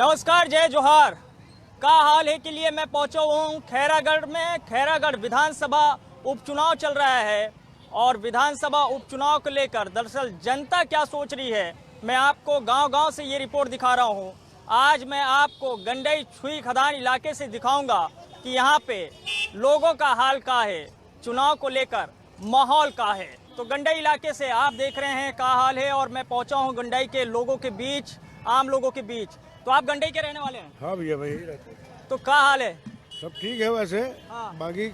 नमस्कार, जय जोहार। का हाल है के लिए मैं पहुंचा हुआ हूँ खैरागढ़ में। खैरागढ़ विधानसभा उपचुनाव चल रहा है और विधानसभा उपचुनाव को लेकर दरअसल जनता क्या सोच रही है, मैं आपको गांव-गांव से ये रिपोर्ट दिखा रहा हूँ। आज मैं आपको गंडई छुई खदान इलाके से दिखाऊंगा कि यहाँ पे लोगों का हाल क्या है, चुनाव को लेकर माहौल क्या है। तो गंडई इलाके से आप देख रहे हैं क्या हाल है और मैं पहुंचा हूँ गंडई के लोगों के बीच, आम लोगों के बीच। तो आप गंडई के रहने वाले हैं? हाँ भैया, भाई रहते हैं। तो क्या हाल है? सब ठीक है वैसे। हाँ। बाकी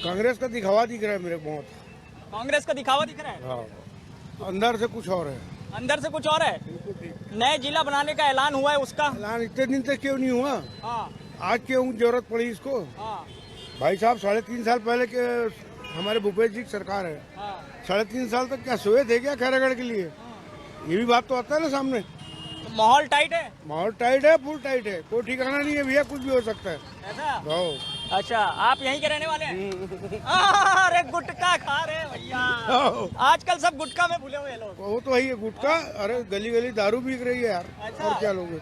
कांग्रेस का दिखावा दिख रहा है मेरे को बहुत। कांग्रेस का दिखावा दिख रहा है? हाँ, अंदर से कुछ और है। अंदर से कुछ और है। बिल्कुल ठीक। नए जिला बनाने का ऐलान हुआ है उसका। ऐलान इतने दिन तक क्यों नहीं हुआ? हाँ आज क्यों जरूरत पड़ी इसको? हाँ भाई साहब, 3.5 साल पहले के हमारे भूपेश जी की सरकार है। हाँ 3.5 साल तक क्या सोए थे क्या खैरागढ़ के लिए? ये भी बात तो आता है ना सामने। तो माहौल टाइट है? माहौल टाइट है, फुल टाइट है, कोई ठिकाना नहीं है भैया, कुछ भी हो सकता है। ऐसा? हाँ। अच्छा, आप यहीं के रहने वाले हैं? अरे गुटखा खा रहे हैं भैया। आजकल सब गुटखा में भूले हुए हैं लोग। वो तो वही है गुटखा। अरे गली गली दारू बिक रही है यार। अच्छा। और क्या लोगे?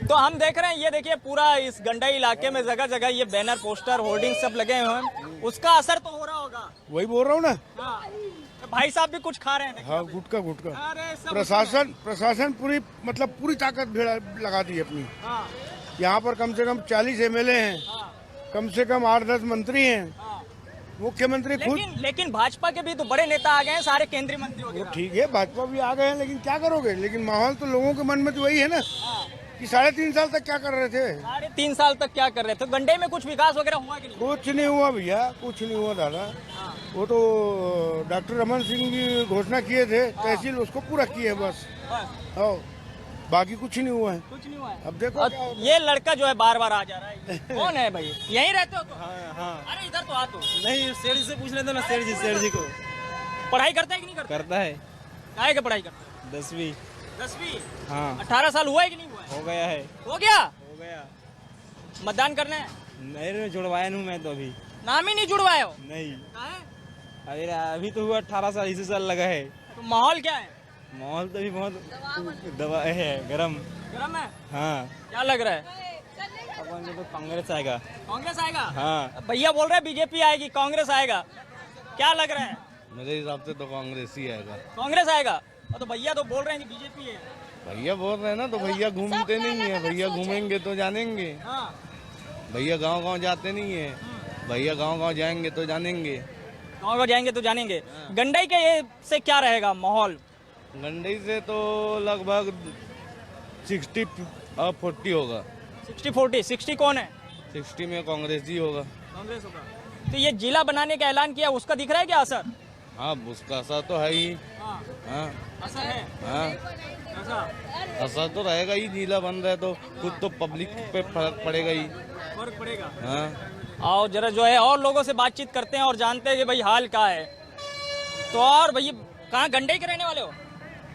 तो हम देख रहे हैं, ये देखिए पूरा इस गंडई इलाके में जगह जगह ये बैनर, पोस्टर, होर्डिंग सब लगे हुए हैं। उसका असर तो हो रहा होगा। वही बोल रहा हूँ ना। हाँ। तो भाई साहब भी कुछ खा रहे हैं? हाँ, गुटखा गुटखा। अरे सब प्रशासन पूरी ताकत भिड़ा लगा दी अपनी। हाँ यहाँ पर कम से कम 40 MLA हैं, हाँ कम से कम 8-10 मंत्री हैं, हाँ। मुख्यमंत्री खुद। लेकिन भाजपा के भी तो बड़े नेता आ गए हैं, सारे केंद्रीय मंत्री हो वो गए। ठीक है, भाजपा भी आ गए हैं, लेकिन क्या करोगे? लेकिन माहौल तो लोगों के मन में तो वही है ना कि 3.5 साल तक क्या कर रहे थे? 3.5 साल तक क्या कर रहे थे? गंडई में कुछ विकास वगैरह हुआ कि नहीं? कुछ नहीं हुआ भैया, कुछ नहीं हुआ दादा। वो तो डॉक्टर रमन सिंह जी घोषणा किए थे, तहसील उसको पूरा किए बस। हाँ, बाकी कुछ नहीं हुआ है। कुछ नहीं हुआ है। अब देखो क्या होगा। ये लड़का जो है बार बार आ जा रहा है, कौन है भाई? यहीं रहते हो तो? हाँ। अरे इधर तो आ तो। नहीं, सेठ जी से पूछ लेते ना, सेठ जी को। पढ़ाई करता है कि नहीं करता? करता है। काहे का पढ़ाई करता है? 10वीं। 10वीं? हाँ, 18 साल हुआ है कि नहीं हुआ है? हो गया है। हो गया? हो गया। मतदान करना है? नहीं, जुड़वाया नहीं मैं तो अभी। नाम ही नहीं जुड़वाए हो? नहीं, काहे? अरे अभी तो हुआ 18 साल, इसी साल लगा है। तो माहौल क्या है? माहौल तो अभी बहुत दबा है, गरम। गरम है? हाँ, क्या लग रहा है? अपन तो कांग्रेस आएगा। कांग्रेस आएगा? हाँ, भैया बोल रहे हैं बीजेपी आएगी, कांग्रेस आएगा। क्या लग रहा है? मेरे हिसाब से तो कांग्रेस ही आएगा। कांग्रेस आएगा? तो भैया तो बोल रहे हैं कि बीजेपी है। भैया बोल रहे हैं ना, तो भैया घूमते नहीं है। भैया घूमेंगे तो जानेंगे। हाँ। भैया गांव-गांव जाते नहीं है। भैया गांव-गांव जाएंगे तो जानेंगे। गाँव जाएंगे तो जानेंगे। गंडई के ये से क्या रहेगा माहौल? गंडई से तो लगभग 60 और 40 होगा। 60-40। 60 कौन है? 60 में कांग्रेस ही होगा। कांग्रेस होगा। तो ये जिला बनाने का ऐलान किया, उसका दिख रहा है क्या असर? हाँ, उसका असर तो है ही। हाँ, हाँ असर है। हाँ, ऐसा असर तो रहेगा ही। जिला बन रहा है तो खुद तो पब्लिक पे फर्क पड़ेगा ही। फर्क पड़ेगा। हाँ, आओ जरा जो है और लोगों से बातचीत करते हैं और जानते हैं कि भाई हाल क्या है। तो और भैया कहाँ गंडई के रहने वाले हो?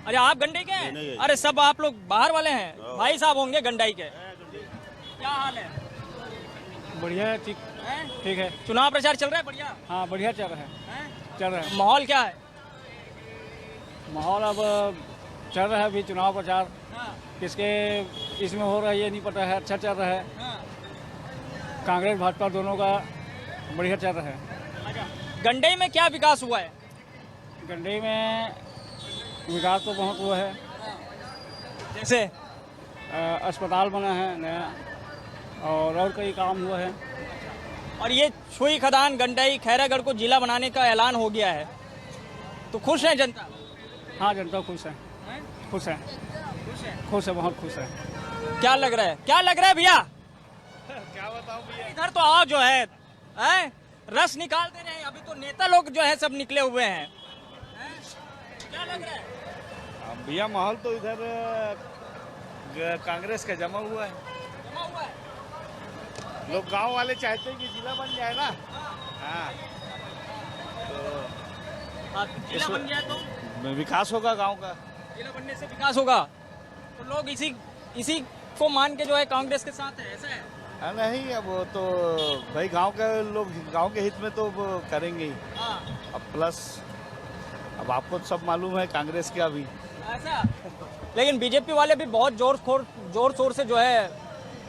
अरे आप गंडई के हैं? अरे सब आप लोग बाहर वाले हैं? भाई साहब होंगे गंडई के। क्या हाल है? बढ़िया है, ठीक हैं? ठीक है। चुनाव प्रचार चल रहा है? बढ़िया हाँ, बढ़िया चल रहा है, है? चल रहा है। माहौल क्या है? माहौल अब चल रहा है अभी चुनाव प्रचार, हाँ, किसके इसमें हो रहा है ये नहीं पता है। अच्छा चल रहा है, हाँ। कांग्रेस भाजपा दोनों का बढ़िया चल रहा है। अच्छा, गंडई में क्या विकास हुआ है? गंडई में विकास तो बहुत हुआ है। जैसे अस्पताल बना है नया, और कई काम हुआ है। और ये छुई खदान गंडई खैरागढ़ को जिला बनाने का ऐलान हो गया है, तो खुश है जनता? हाँ, जनता खुश है, खुश है, खुश है, बहुत खुश है। क्या लग रहा है? क्या लग रहा है भैया? क्या बताऊँ भैया? इधर तो आओ, जो है रस निकाल दे रहे हैं। अभी तो नेता लोग जो है सब निकले हुए हैं। क्या लग रहा है? भैया माहौल तो इधर कांग्रेस का जमा हुआ है। जमा हुआ है। लोग गांव वाले चाहते हैं कि जिला बन जाए ना। हाँ, जिला बन गया तो विकास होगा गांव का। जिला बनने से विकास होगा, तो लोग इसी को मान के जो है कांग्रेस के साथ है, ऐसा है? नहीं, अब वो तो भाई गांव के लोग गांव के हित में तो वो करेंगे ही। हाँ, अब प्लस अब आपको सब मालूम है कांग्रेस का भी। ऐसा लेकिन बीजेपी वाले भी बहुत जोर शोर से जो है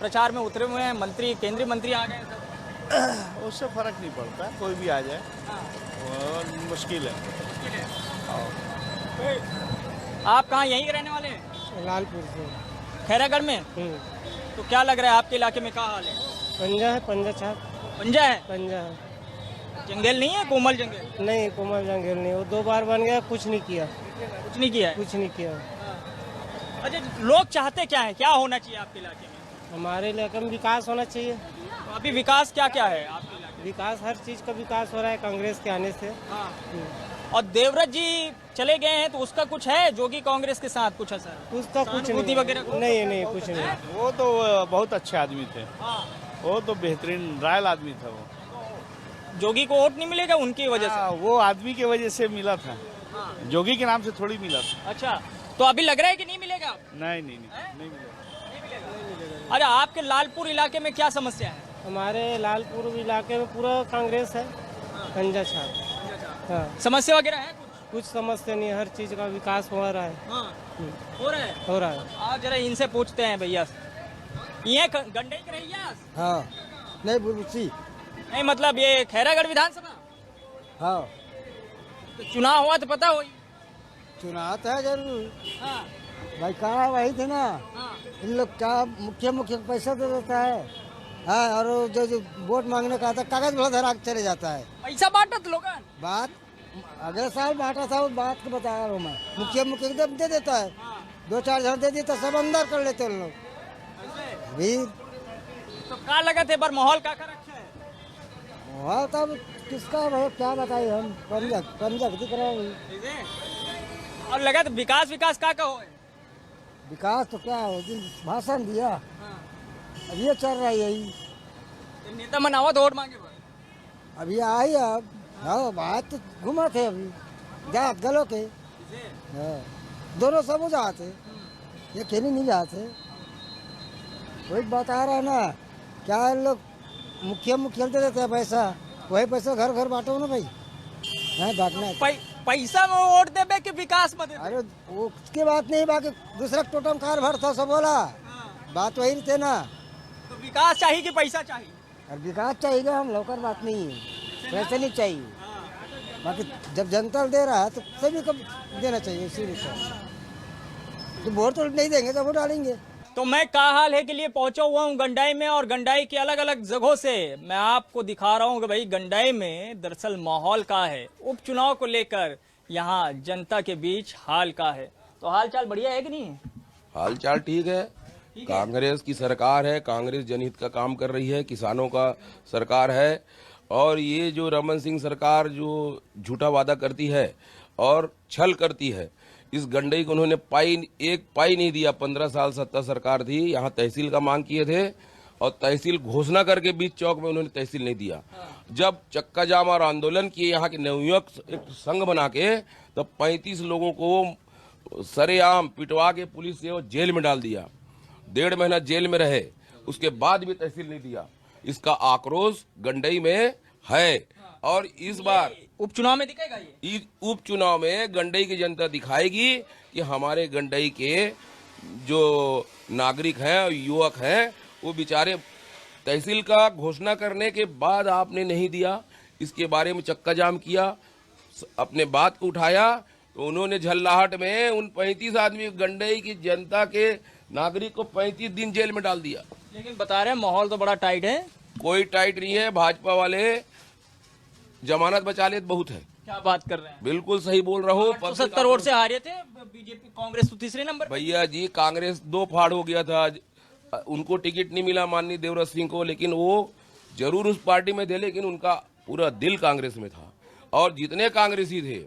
प्रचार में उतरे हुए हैं। मंत्री, केंद्रीय मंत्री आ गए हैं सब। उससे फर्क नहीं पड़ता, कोई भी आ जाए और मुश्किल है। आप कहाँ यहीं के रहने वाले हैं? लालपुर से। खैरागढ़ में। तो क्या लग रहा है आपके इलाके में क्या हाल है? पंजा है, पंजा छाप। पंजा है? पंजा है। जंगल नहीं है? कोमल जंगल? नहीं, कोमल जंगल नहीं, वो 2 बार बन गया, कुछ नहीं किया। कुछ नहीं किया है? कुछ नहीं किया। अच्छा, लोग चाहते क्या है, क्या होना चाहिए आपके इलाके में? हमारे इलाके में विकास होना चाहिए। तो अभी विकास क्या क्या है आपके इलाके में? विकास, हर चीज का विकास हो रहा है कांग्रेस के आने से। और देवव्रत जी चले गए हैं तो उसका कुछ है, जोगी कांग्रेस के साथ कुछ असर? उसका कुछ सहानुभूति नहीं वगैरह? नहीं, नहीं कुछ नहीं। वो तो बहुत अच्छे आदमी थे, वो तो बेहतरीन रॉयल आदमी था वो। जोगी को वोट नहीं मिलेगा उनकी वजह से? वो आदमी की वजह से मिला था, जोगी के नाम से थोड़ी मिला था। अच्छा, तो अभी लग रहा है कि नहीं मिलेगा? नहीं मिलेगा। अरे आपके लालपुर इलाके में क्या समस्या है? हमारे लालपुर इलाके में पूरा कांग्रेस है, पंजा छाप। हाँ, समस्या वगैरह है कुछ समस्या नहीं, हर चीज का विकास हो रहा है। हो रहा है? हो रहा है। आज जरा इनसे पूछते हैं भैया से। ये गंडई के रहिया? हाँ, नहीं बुलबुसी। नहीं, मतलब ये खैरागढ़ विधानसभा? हाँ, तो चुनाव हुआ तो पता हो। चुनाव तो है जरूर। हाँ, भाई कहा वही थे ना, हाँ। इन लोग क्या मुख्य पैसा दे देता है। हाँ, और जो वोट मांगने का आता कागज भला धरा के चले जाता है। पैसा बांटत लोगन? बात अगले साल बांटा था, उस बात को बता रहा हूँ मैं। मुख्य एकदम दे देता है, 2-4 हजार दे देता, सब अंदर कर लेते हैं लोग भी। तो क्या लगा थे बार माहौल का रखा है? वहाँ तब किसका भाई क्या बताइए हम, पंजक दिख रहे हैं। और लगा तो विकास का हो? विकास तो क्या है, दिन भाषण दिया, अब ये चल रहा है यही। तो नेता मनावा तो वोट मांगे बार। अभी आई अब। हाँ, बात तो घुमा थे अभी जात गलो के। हाँ, दोनों सब जाते, ये खेली नहीं जाते। वही बता रहा है ना, क्या इन लोग मुखिया दे देते हैं पैसा, वही पैसा घर घर बांटो ना भाई। हाँ, बांटना है। पैसा में वोट देबे कि विकास में देबे? अरे उसकी बात नहीं, बाकी दूसरा टोटम कार भर था सब बोला। बात वही थे ना, तो विकास चाहिए कि पैसा चाहिए? और विकास चाहिए, हम लोग बात नहीं है, पैसे नहीं चाहिए। बाकी जब जनता दे रहा है तो सभी को देना चाहिए, इसीलिए तो वोट तो नहीं देंगे तो वोट डालेंगे। तो मैं का हाल है के लिए पहुंचा हुआ हूं गंडाई में, और गंडाई की अलग अलग जगहों से मैं आपको दिखा रहा हूं कि भाई गंडाई में दरअसल माहौल का है, उपचुनाव को लेकर यहाँ जनता के बीच हाल का है। तो हाल चाल बढ़िया है कि नहीं? हाल चाल ठीक है। कांग्रेस की सरकार है, कांग्रेस जनहित का काम कर रही है, किसानों का सरकार है। और ये जो रमन सिंह सरकार जो झूठा वादा करती है और छल करती है, इस गंडई को उन्होंने एक पाई नहीं दिया। 15 साल सत्ता सरकार थी, यहाँ तहसील का मांग किए थे और तहसील घोषणा करके बीच चौक में उन्होंने तहसील नहीं दिया। जब चक्का जाम और आंदोलन किए यहाँ के नवयुवक एक संघ बना के, तब 35 लोगों को सरेआम पिटवा के पुलिस से जेल में डाल दिया। 1.5 महीना जेल में रहे, उसके बाद भी तहसील नहीं दिया। इसका आक्रोश गंडई में है और इस बार उपचुनाव में दिखेगा। ये उपचुनाव में गंडई की जनता दिखाएगी कि हमारे गंडई के जो नागरिक हैं और युवक हैं, वो बेचारे तहसील का घोषणा करने के बाद आपने नहीं दिया, इसके बारे में चक्का जाम किया, अपने बात को उठाया, तो उन्होंने झल्लाहट में उन 35 आदमी गंडई की जनता के नागरिक को 35 दिन जेल में डाल दिया। लेकिन बता रहे हैं माहौल तो बड़ा टाइट है। कोई टाइट नहीं है, भाजपा वाले जमानत बचा ले बहुत है। क्या बात कर रहे हैं? बिल्कुल सही बोल रहा हूँ। 70 वोट से हारे थे बीजेपी, कांग्रेस तो तीसरे नंबर। भैया जी, कांग्रेस 2 फाड़ हो गया था, उनको टिकट नहीं मिला माननीय देवव्रत सिंह को, लेकिन वो जरूर उस पार्टी में थे, लेकिन उनका पूरा दिल कांग्रेस में था। और जितने कांग्रेसी थे,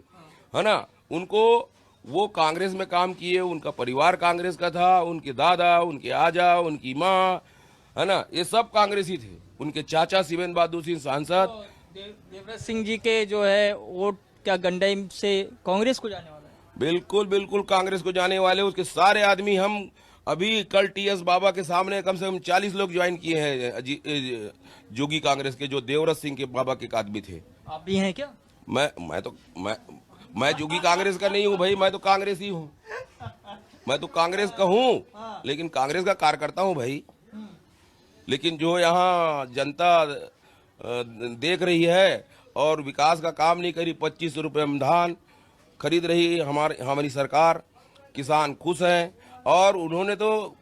है ना, उनको वो कांग्रेस में काम किए, उनका परिवार कांग्रेस का था, उनके दादा, उनके आजा, उनकी माँ, है ना, ये सब कांग्रेसी थे। उनके चाचा शिवेंद्र बहादुर सिंह सांसद। देवव्रत सिंह जी के जो है वोट क्या गंडई से कांग्रेस को जाने वाला है? बिल्कुल बिल्कुल कांग्रेस को जाने वाले। उसके सारे आदमी, हम अभी कल टीएस बाबा के सामने कम से कम 40 लोग ज्वाइन किए हैं जोगी कांग्रेस के, जो देवव्रत सिंह के बाबा के आदमी थे। आप भी हैं क्या? मैं जोगी कांग्रेस का नहीं हूँ भाई, मैं तो कांग्रेस ही हूँ। मैं तो कांग्रेस का हूँ, लेकिन कांग्रेस का कार्यकर्ता हूँ भाई। लेकिन जो यहाँ जनता देख रही है और विकास का काम नहीं करी, 25 रुपये में धान खरीद रही हमारी सरकार, किसान खुश हैं। और उन्होंने तो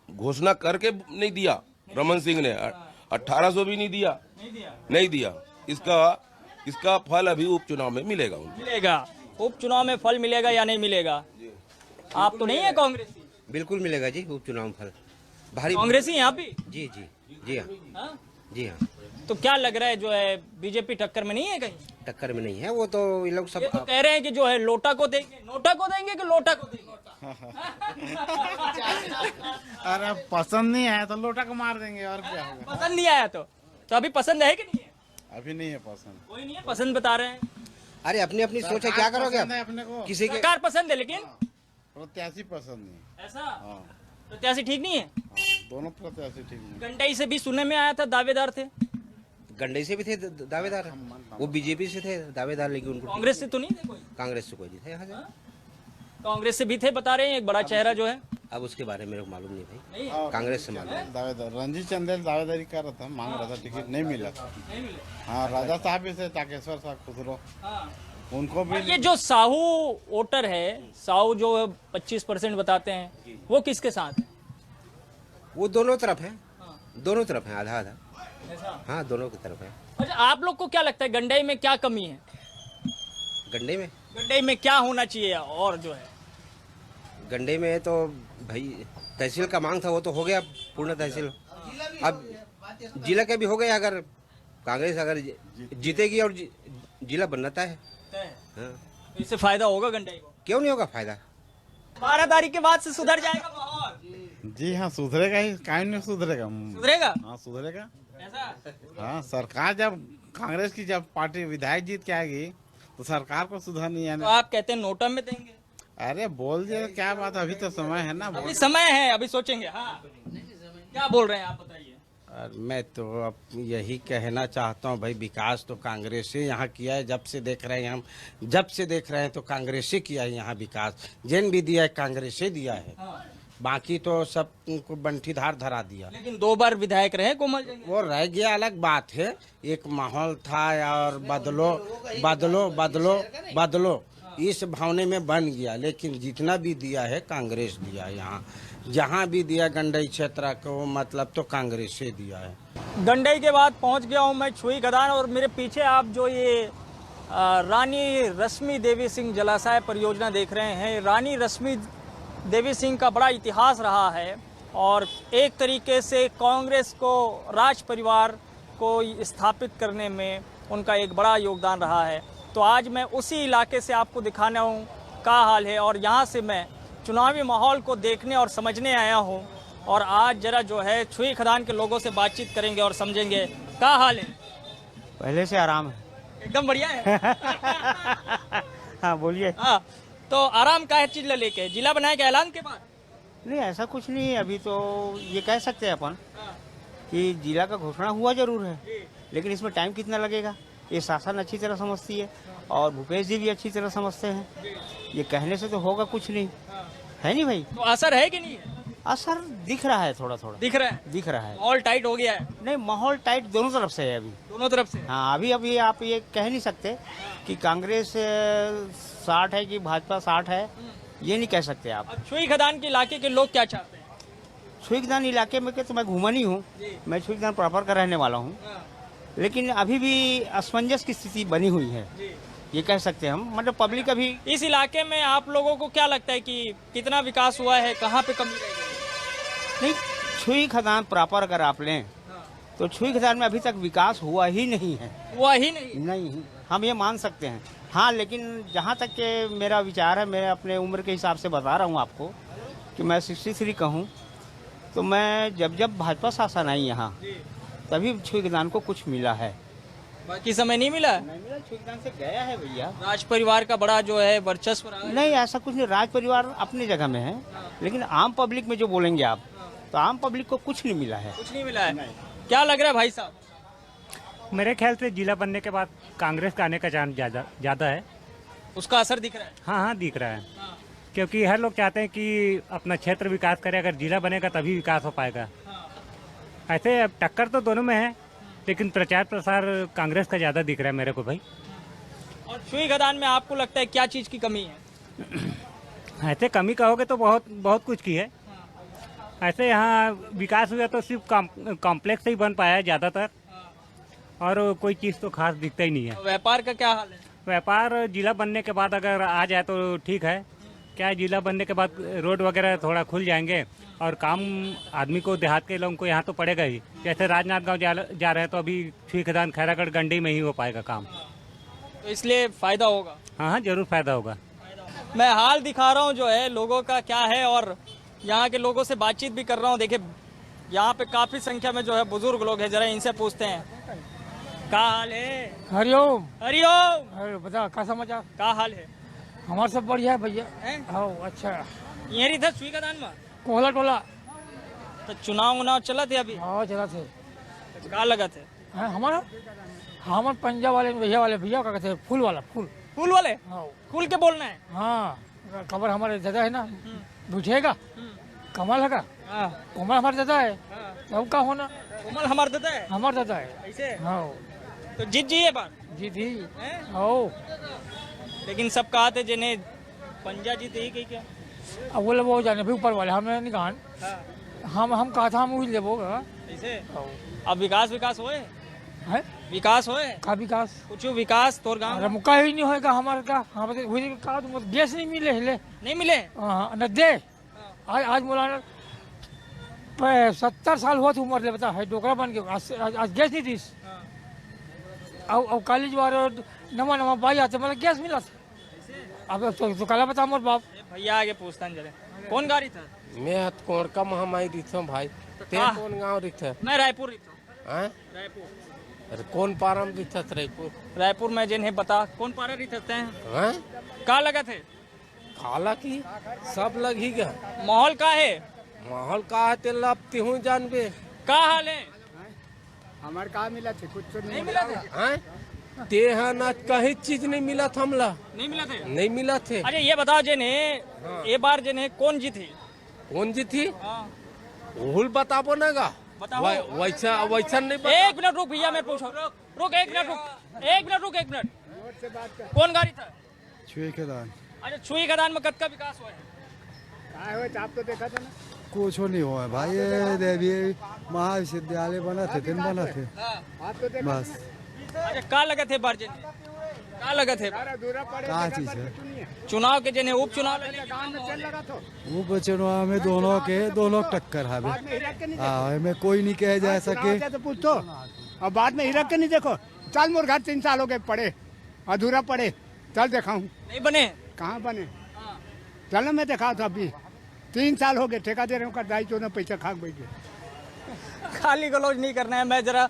घोषणा करके नहीं दिया, रमन सिंह ने 1800 भी नहीं दिया। इसका फल अभी उपचुनाव में मिलेगा। उपचुनाव में फल मिलेगा या नहीं मिलेगा? आप तो नहीं है कांग्रेसी? बिल्कुल मिलेगा जी उपचुनाव में फल, भारी कांग्रेसी यहाँ भी? जी हाँ, जी हाँ। तो क्या लग रहा है, जो है बीजेपी टक्कर में नहीं है? कहीं टक्कर में नहीं है, वो तो ये लोग सब ये तो कह रहे हैं कि जो है लोटा को देंगे, नोटा को देंगे कि लोटा को देंगे। अरे पसंद नहीं आया तो लोटा को मार देंगे, और क्या होगा। पसंद नहीं आया तो अभी पसंद है कि नहीं है? अभी नहीं है पसंद, कोई नहीं है पसंद, बता रहे हैं। अरे अपनी अपनी सोच है, क्या करोगे आप? अपने को किसी के सरकार पसंद है, लेकिन प्रत्याशी पसंद नहीं। ऐसा प्रत्याशी ठीक नहीं है? दोनों प्रत्याशी ठीक नहीं। गंडई से भी सुनने में आया था दावेदार थे। गंडई से भी थे दावेदार, वो बीजेपी से थे दावेदार, लेकिन उनको कांग्रेस से तो नहीं थे कोई? कांग्रेस से कोई नहीं था यहाँ से। कांग्रेस से भी थे, बता रहे हैं, एक बड़ा चेहरा जो है। अब उसके बारे में मेरे को मालूम नहीं भाई, कांग्रेस से मालूम है। दावेदार रंजीत चंदेल दावेदारी कर रहा था, मांग रहा था, टिकट नहीं मिला। हाँ, राजा साहब भी से, ताकेश्वर साहब खुसरो, उनको भी। ये जो साहू वोटर है, साहू जो 25% बताते हैं, वो किसके साथ है? वो दोनों तरफ है, दोनों तरफ है, आधा आधा। हाँ, दोनों की तरफ है। अच्छा, आप लोग को क्या लगता है गंडई में क्या कमी है? गंडई में क्या होना चाहिए? और जो है गंडे में तो भाई तहसील का मांग था, वो तो हो गया पूर्ण तहसील। अब जिला का भी हो गया, अगर कांग्रेस अगर जीतेगी और जिला बनता है। हाँ। इससे फायदा होगा गंडई को? क्यों नहीं होगा फायदा? 12 तारीख के बाद से सुधर जाएगा माहौल? जी हाँ, सुधरेगा ही, काहे नहीं सुधरेगा? सुधरेगा? हाँ, सुधरेगा। ऐसा? हाँ, सरकार जब कांग्रेस की जब पार्टी विधायक जीत के आएगी तो सरकार को सुधारनी है तो ना। आप कहते हैं नोटा में देंगे? अरे बोल दिया, क्या बात, अभी तो समय है ना। अभी समय है, अभी सोचेंगे। हाँ, क्या बोल रहे हैं आप, बताइए। मैं तो अब यही कहना चाहता हूँ भाई, विकास तो कांग्रेस से यहाँ किया है। जब से देख रहे हैं हम, जब से देख रहे हैं तो कांग्रेस से किया है यहाँ विकास। जिन भी दिया है कांग्रेस से दिया है, बाकी तो सब को बंटीधार धरा दिया। लेकिन 2 बार विधायक रहे कोमल जंगीरन। वो रह गया, अलग बात है। एक माहौल था और बदलो बदलो बदलो बदलो इस भावने में बन गया। लेकिन जितना भी दिया है कांग्रेस दिया है यहाँ, जहाँ भी दिया गंडई क्षेत्र को, मतलब तो कांग्रेस से दिया है। गंडई के बाद पहुँच गया हूँ मैं छुई खदान, और मेरे पीछे आप जो ये रानी रश्मि देवी सिंह जलाशय परियोजना देख रहे हैं। रानी रश्मि देवी सिंह का बड़ा इतिहास रहा है और एक तरीके से कांग्रेस को, राज परिवार को स्थापित करने में उनका एक बड़ा योगदान रहा है। तो आज मैं उसी इलाके से आपको दिखाना हूँ क्या हाल है, और यहाँ से मैं चुनावी माहौल को देखने और समझने आया हूँ। और आज जरा जो है छुई खदान के लोगों से बातचीत करेंगे और समझेंगे क्या हाल है। पहले से आराम है, एकदम बढ़िया है। हाँ बोलिए। हाँ, तो आराम का चीज लेके जिला बनाए के ऐलान के बाद? नहीं, ऐसा कुछ नहीं है। अभी तो ये कह सकते हैं अपन कि जिला का घोषणा हुआ जरूर है, लेकिन इसमें टाइम कितना लगेगा ये शासन अच्छी तरह समझती है और भूपेश जी भी अच्छी तरह समझते हैं। ये कहने से तो होगा कुछ नहीं, है नहीं भाई? तो असर है कि नहीं है? असर दिख रहा है, थोड़ा थोड़ा दिख रहा है। माहौल टाइट हो गया है? नहीं, माहौल टाइट दोनों तरफ से है अभी। दोनों तरफ से? हाँ, अभी आप ये कह नहीं सकते कि कांग्रेस 60 है कि भाजपा 60 है, ये नहीं कह सकते आप। छुई खदान के इलाके के लोग क्या चाहते हैं? छुई खदान इलाके में के तो मैं घूमा नहीं हूँ, मैं छुई खदान प्रॉपर का रहने वाला हूँ, लेकिन अभी भी असमंजस की स्थिति बनी हुई है, ये कह सकते हैं हम। मतलब पब्लिक अभी इस इलाके में आप लोगों को क्या लगता है कि कितना विकास हुआ है, कहाँ पे कमी रह गई? नहीं, छुई खदान प्रॉपर अगर आप लें तो छुई खदान में अभी तक विकास हुआ ही नहीं है। हुआ ही नहीं, हम ये मान सकते हैं। हाँ, लेकिन जहाँ तक के मेरा विचार है, मैं अपने उम्र के हिसाब से बता रहा हूँ आपको कि मैं 63 का हूँ, तो मैं जब भाजपा शासन आई यहाँ तभी छुई खदान को कुछ मिला है, बाकी समय नहीं मिला। छुई खदान से गया है भैया। राज परिवार का बड़ा जो है वर्चस्व रहा है। नहीं, ऐसा कुछ नहीं, राज परिवार अपनी जगह में है, लेकिन आम पब्लिक में जो बोलेंगे आप, तो आम पब्लिक को कुछ नहीं मिला है। कुछ नहीं मिला है? क्या लग रहा है भाई साहब? मेरे ख्याल से जिला बनने के बाद कांग्रेस का आने का चांस ज्यादा है। उसका असर दिख रहा है? हाँ, दिख रहा है। क्योंकि हर लोग चाहते हैं कि अपना क्षेत्र विकास करे, अगर जिला बनेगा तभी विकास हो पाएगा। ऐसे अब टक्कर तो दोनों में है, लेकिन प्रचार प्रसार कांग्रेस का ज़्यादा दिख रहा है मेरे को भाई। और छुई खदान में आपको लगता है क्या चीज़ की कमी है? ऐसे कमी कहोगे तो बहुत कुछ की है। ऐसे यहाँ विकास हुआ तो सिर्फ कॉम्प्लेक्स ही बन पाया है ज़्यादातर, और कोई चीज़ तो खास दिखता ही नहीं है। व्यापार का क्या हाल है? व्यापार जिला बनने के बाद अगर आ जाए तो ठीक है। क्या है, जिला बनने के बाद रोड वगैरह थोड़ा खुल जाएंगे और काम आदमी को, देहात के लोगों को यहाँ तो पड़ेगा ही। जैसे राजनांदगांव जा रहे हैं तो अभी छुई खदान खैरागढ़ गंडी में ही हो पाएगा काम, तो इसलिए फायदा होगा। हाँ जरूर फायदा होगा। मैं हाल दिखा रहा हूँ जो है लोगों का क्या है, और यहाँ के लोगों से बातचीत भी कर रहा हूँ। देखिए यहाँ पे काफी संख्या में जो है बुजुर्ग लोग हैं, जरा इनसे पूछते हैं क्या हाल है। हरिओम। हरिओम। अरे बता क्या समाचार? क्या हाल है? हमारा सब बढ़िया है भैया। हाँ अच्छा। यही था छुई खदान में कोहला टोला तो चुनाव चला थे अभी? हाँ चला थे। क्या लगा थे? हमारे पंजाब वाले भैया क्या कहते हैं, फूल वाला फूल वाले। हाँ फूल के बोलना है। हाँ खबर हमारे दादा है ना, बुझेगा कमल है का। कमल हमारे दादा है, तब का होना। कमल हमारे दादा है। हमारे दादा है ऐसे। हाँ तो जीत जी ये बार जीत ही। हाँ लेकिन सब कहा थे जिन्हें पंजा जीत ही कही क्या? अब वो लोग वो जाने भी ऊपर वाले हमें नहीं कहा। हम कहा था हम वही लेबोगा ऐसे। अब विकास होए है, विकास होए का विकास कुछ विकास तोर गाँव अरे मुका ही नहीं होएगा हमारे का। हम कहा तो गैस नहीं मिले हिले नहीं मिले। हाँ न दे। आज मौलाना 70 साल हुआ था उम्र ले, बता है डोकरा बन गया। आज गैस नहीं थी। अब कॉलेज वाले नवा भाई आते मतलब गैस मिला था। अब तो काला बता मोर बाप। भैया आगे पूछता जरा कौन गाड़ी था? मैं कौन का महामारी रिथ भाई। ते कौन गांव रिथ? मैं रायपुर रिथ। रायपुर। अरे कौन पारा में रिथ? रायपुर में जिन्हें बता कौन पारा रिथते हैं? का लगा थे? खाला की सब लग ही गया। माहौल का है? माहौल का है ते लपती हूँ जानबे। का हाल है? हमारे कहा मिला थे, कुछ तो नहीं मिला थे। ते ना कहीं चीज नहीं मिला था हमला। नहीं मिला थे? नहीं मिला थे। अरे ये बताओ जिन्हें ये बार जिन्हें कौन जीती? कौन जीती? भूल बताबो ना गा। वैसा नहीं बता। एक मिनट रुक भैया, मैं पूछो। रुक एक मिनट। कौन गाड़ी था? छुई खदान। अच्छा छुई खदान में कद का विकास हुआ है? आप तो देखा था ना। कुछ नहीं हुआ भाई, ये देवी महाविद्यालय बना थे, दिन बना थे बस। अच्छा का लगा थे बार जिन्हें? का लगा थे? क्या चीज है? चुनाव के जिन्हें उपचुनाव उपचुनाव में दोनों टक्कर है में कोई नहीं कह जा सके। तो पूछो और बाद में हिरक के नहीं देखो। चल मोर घर 3 साल हो गए पड़े, अधूरा पड़े। चल देखा हूँ नहीं बने। कहाँ बने? चल ना मैं देखा था अभी 3 साल हो गए ठेका दे रहे हूँ, दाई ना पैसा खा बैठ गए। खाली गलौज नहीं करना है। मैं जरा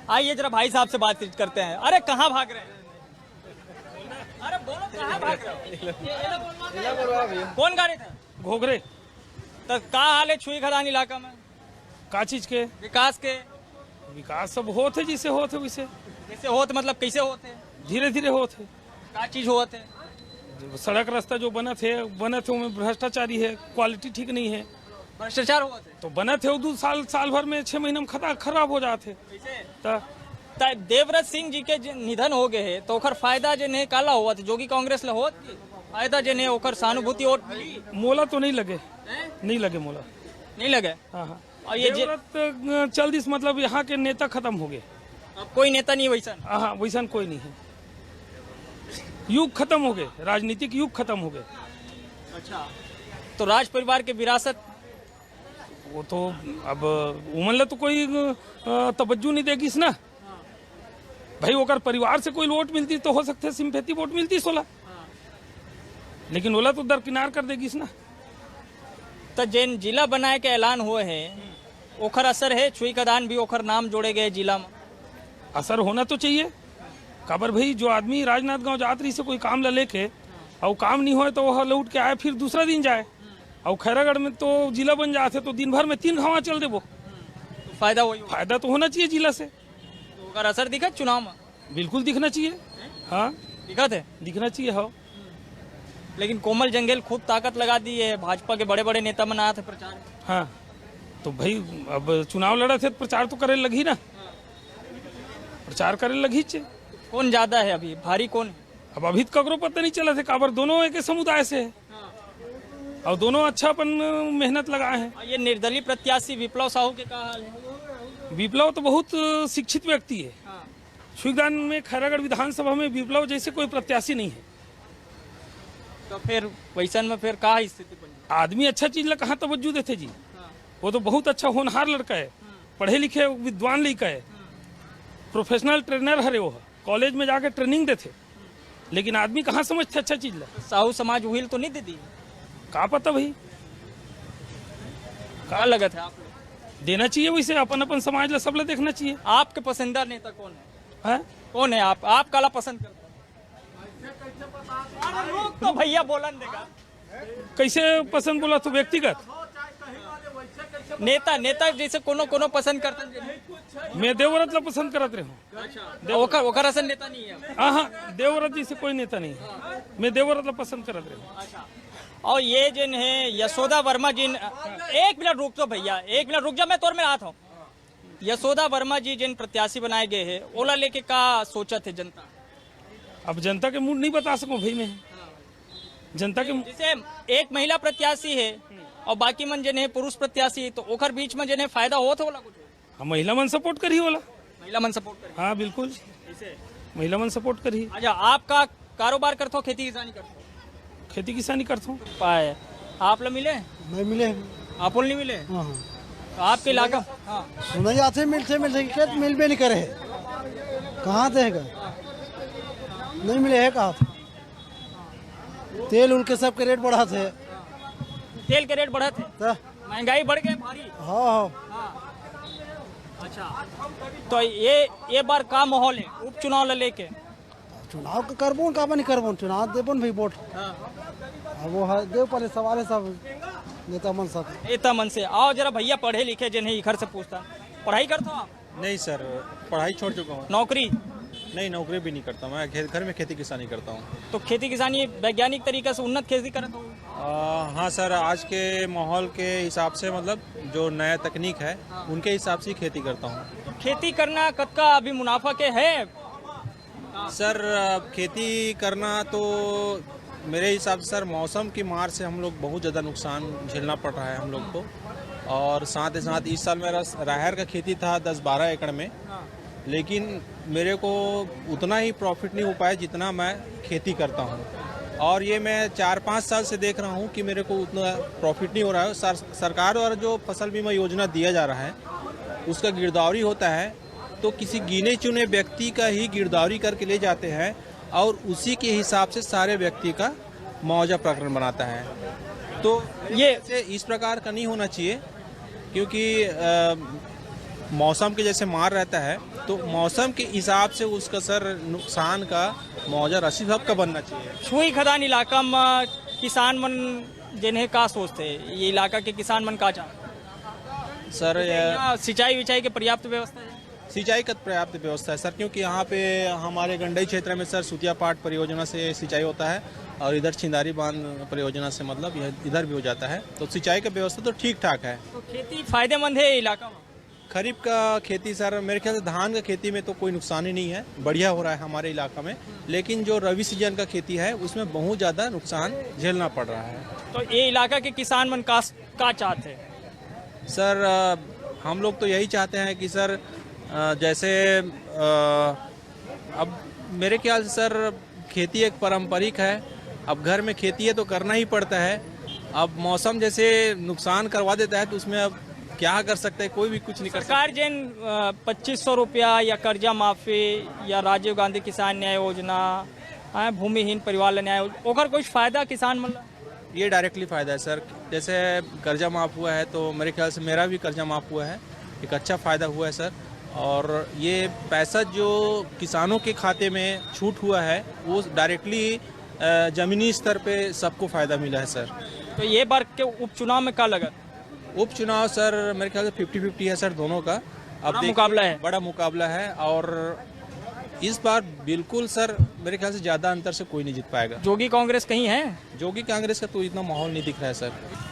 आइए जरा भाई साहब से बातचीत करते हैं। अरे कहाँ भाग रहे हैं? अरे बोलो कहाँ भाग रहे हो? कौन गाड़ी था? घोघरे। तो का हाल है छुई खदान इलाका में? का चीज के विकास के? विकास सब होते जिसे होते वैसे। जैसे होते मतलब कैसे होते? धीरे धीरे होते। का चीज होते? सड़क रास्ता जो बना थे उनमें भ्रष्टाचारी है, क्वालिटी ठीक नहीं है। भ्रष्टाचार हुआ थे तो बना थे 2 साल भर में 6 महीने में खराब हो जाते। देवव्रत सिंह जी के निधन हो गए है तो ओकर फायदा जो नहीं काला हुआ था, जो कि कांग्रेस ला होत फायदा जो नहीं ओकर सहानुभूति वोट मिली। मोला तो नहीं लगे। नहीं लगे मोला। नहीं लगे। हाँ। और ये चल दिस मतलब यहाँ के नेता खत्म हो गए। अब कोई नेता नहीं वैसा? हाँ वैसा कोई नहीं है। युग खत्म हो गए, राजनीतिक युग खत्म हो गए। अच्छा तो राज परिवार के विरासत वो तो अब उमन तो कोई तवज्जो नहीं देगी ना भाई। ओकर परिवार से कोई वोट मिलती तो हो सकते सिंपैथी वोट मिलती 16, लेकिन ओला तो दरकिनार कर देगी ना। तो जिन जिला बनाए के ऐलान हुए है ओखर असर है? छुई खदान भी ओखर नाम जोड़े गए जिला में। असर होना तो चाहिए। काबर भाई जो आदमी राजनांदगांव जात रही से कोई काम ला लेके और काम नहीं होए तो वह लौट के आए फिर दूसरा दिन जाए। और खैरागढ़ में तो जिला बन जाते तो दिन भर में 3 घावा चल देबो। तो फायदा तो होना चाहिए जिला से। तो ओकर असर दिखा चुनाव में? बिल्कुल दिखना चाहिए। हाँ दिखा थे? दिखना चाहिए। हाँ लेकिन कोमल जंगेल खूब ताकत लगा दी है, भाजपा के बड़े बड़े नेता मन आए थे प्रचार में। हाँ तो भाई अब चुनाव लड़ा थे तो प्रचार तो करे लगी ना, प्रचार करे लगी चे। कौन ज्यादा है अभी, भारी कौन है? अब अभी तो ककरो पता नहीं चला थे, काबर दोनों एक समुदाय से है और दोनों अच्छा अपन मेहनत लगाए हैं। ये निर्दलीय प्रत्याशी विप्लव साहू के क्या हाल है? विप्लव तो बहुत शिक्षित व्यक्ति है। छुईदान में खैरागढ़ विधानसभा में विप्लव जैसे कोई प्रत्याशी नहीं है। तो फिर वैसन में फिर कहा स्थिति बन? आदमी अच्छा चीज ला कहाँ तवज्जो देते जी। वो तो बहुत अच्छा होनहार लड़का है, पढ़े लिखे विद्वान लड़का है, प्रोफेशनल ट्रेनर हरे वो कॉलेज में जाके ट्रेनिंग देते, लेकिन आदमी कहाँ समझते अच्छा चीज ला। साहू समाज व्हील तो नहीं देती? का पता भाई, क्या लगा था आप देना चाहिए वैसे, अपन अपन समाज ला सब ला देखना चाहिए। आपके पसंदीदा नेता कौन है? कौन है आप काला पसंद करते हैं? तो भैया बोलन देगा कैसे पसंद बोला तो व्यक्तिगत नेता जैसे कोनो पसंद करते हैं। मैं देवव्रत ला पसंद करत रहे हूँ। ओकर असन नेता नहीं है। हाँ देवव्रत जैसे कोई नेता नहीं है, मैं देवव्रत ला पसंद करत रहे हूँ। और ये जिन है यशोदा वर्मा जिन, एक मिनट रुक तो भैया, एक मिनट रुक जा, मैं तौर में आता हूँ। यशोदा वर्मा जी जिन प्रत्याशी बनाए गए हैं, ओला लेके क्या सोचा थे जनता? अब जनता के मूड नहीं बता सकूं भाई मैं, जनता के जैसे एक महिला प्रत्याशी है और बाकी मन जन है पुरुष प्रत्याशी, तो ओकर बीच में जन है फायदा हो तो कुछ? हाँ महिला मन सपोर्ट करी होला, महिला मन सपोर्ट करी। हाँ बिल्कुल महिला मन सपोर्ट करी। अच्छा, आपका कारोबार करते हो, खेती किसानी करते हो? खेती किसानी करता हूँ। पाए आप लोग मिले? नहीं मिले। आप नहीं मिले? हाँ तो आपके इलाका सुना जाते मिलते खेत मिल भी नहीं करे, कहाँ देगा, नहीं मिले है कहाँ। तेल उनके सब के रेट बढ़ा थे, तेल के रेट बढ़ा थे, महंगाई बढ़ गई भारी। हाँ। अच्छा, तो ये बार का माहौल है उपचुनाव ले लेके? चुनाव का करबो का नहीं करबो, चुनाव देबो भाई वोट। वो है देव पहले सवाल है सब नेता मन से। आओ जरा भैया पढ़े लिखे जिन्हें घर से पूछता, पढ़ाई करते हो आप? नहीं सर, पढ़ाई छोड़ चुका हूँ। नौकरी? नहीं, नौकरी भी नहीं करता, मैं घर में खेती किसानी करता हूँ। तो खेती किसानी वैज्ञानिक तरीके से उन्नत खेती करता हूँ? हाँ सर, आज के माहौल के हिसाब से मतलब जो नया तकनीक है उनके हिसाब से खेती करता हूँ। तो खेती करना कद का अभी मुनाफा के है? सर खेती करना तो मेरे हिसाब से सर मौसम की मार से हम लोग बहुत ज़्यादा नुकसान झेलना पड़ रहा है हम लोग को। और साथ ही साथ इस साल मेरा राहर का खेती था 10-12 एकड़ में, लेकिन मेरे को उतना ही प्रॉफिट नहीं हो पाया जितना मैं खेती करता हूँ। और ये मैं 4-5 साल से देख रहा हूँ कि मेरे को उतना प्रॉफिट नहीं हो रहा है। सरकार द्वारा जो फसल बीमा योजना दिया जा रहा है उसका गिरदावरी होता है, तो किसी गिने चुने व्यक्ति का ही गिरदावरी करके ले जाते हैं और उसी के हिसाब से सारे व्यक्ति का मुआवजा प्रकरण बनाता है। तो ये इस प्रकार का नहीं होना चाहिए, क्योंकि मौसम के जैसे मार रहता है तो मौसम के हिसाब से उसका सर नुकसान का मुआवजा राशि सबका बनना चाहिए। छुई खदान इलाका में किसान मन जिन्हें का सोचते, ये इलाका के किसान मन का चाहते? सर सिंचाई विचाई के पर्याप्त व्यवस्था है? सिंचाई का पर्याप्त व्यवस्था है सर, क्योंकि यहाँ पे हमारे गंडई क्षेत्र में सर सुतिया पाट परियोजना से सिंचाई होता है और इधर छिंदारी बांध परियोजना से मतलब यह इधर भी हो जाता है, तो सिंचाई का व्यवस्था तो ठीक ठाक है। तो खेती फायदेमंद है इलाका में? खरीफ का खेती सर मेरे ख्याल से धान का खेती में तो कोई नुकसान ही नहीं है, बढ़िया हो रहा है हमारे इलाका में, लेकिन जो रबी सीजन का खेती है उसमें बहुत ज़्यादा नुकसान झेलना पड़ रहा है। तो ये इलाका के किसान मन का चाहते हैं? सर हम लोग तो यही चाहते हैं कि सर जैसे अब मेरे ख्याल से सर खेती एक पारंपरिक है, अब घर में खेती है तो करना ही पड़ता है। अब मौसम जैसे नुकसान करवा देता है तो उसमें अब क्या कर सकते हैं, कोई भी कुछ नहीं कर सकता। सरकार जिन 2500 रुपया या कर्जा माफी या राजीव गांधी किसान न्याय योजना, भूमिहीन परिवार न्याय योजना, ओकर कुछ फायदा किसान मतलब? ये डायरेक्टली फ़ायदा है सर, जैसे कर्जा माफ़ हुआ है तो मेरे ख्याल से मेरा भी कर्जा माफ़ हुआ है, एक अच्छा फ़ायदा हुआ है सर। और ये पैसा जो किसानों के खाते में छूट हुआ है वो डायरेक्टली ज़मीनी स्तर पे सबको फ़ायदा मिला है सर। तो ये बार के उपचुनाव में क्या लगा? उपचुनाव सर मेरे ख्याल से 50-50 है सर दोनों का। अब मुकाबला है, बड़ा मुकाबला है और इस बार बिल्कुल सर मेरे ख्याल से ज़्यादा अंतर से कोई नहीं जीत पाएगा। जोगी कांग्रेस कहीं है? जोगी कांग्रेस का तो इतना माहौल नहीं दिख रहा है सर।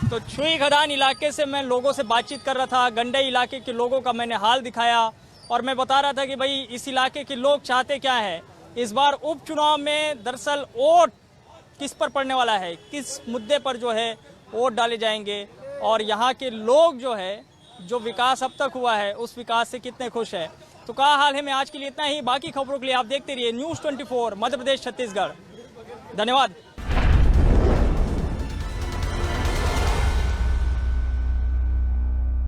तो छुई खदान इलाके से मैं लोगों से बातचीत कर रहा था, गंडे इलाके के लोगों का मैंने हाल दिखाया और मैं बता रहा था कि भाई इस इलाके के लोग चाहते क्या है। इस बार उपचुनाव में दरअसल वोट किस पर पड़ने वाला है, किस मुद्दे पर जो है वोट डाले जाएंगे और यहाँ के लोग जो है जो विकास अब तक हुआ है उस विकास से कितने खुश है। तो क्या हाल है, मैं आज के लिए इतना ही। बाकी खबरों के लिए आप देखते रहिए न्यूज़ 24 मध्य प्रदेश छत्तीसगढ़। धन्यवाद।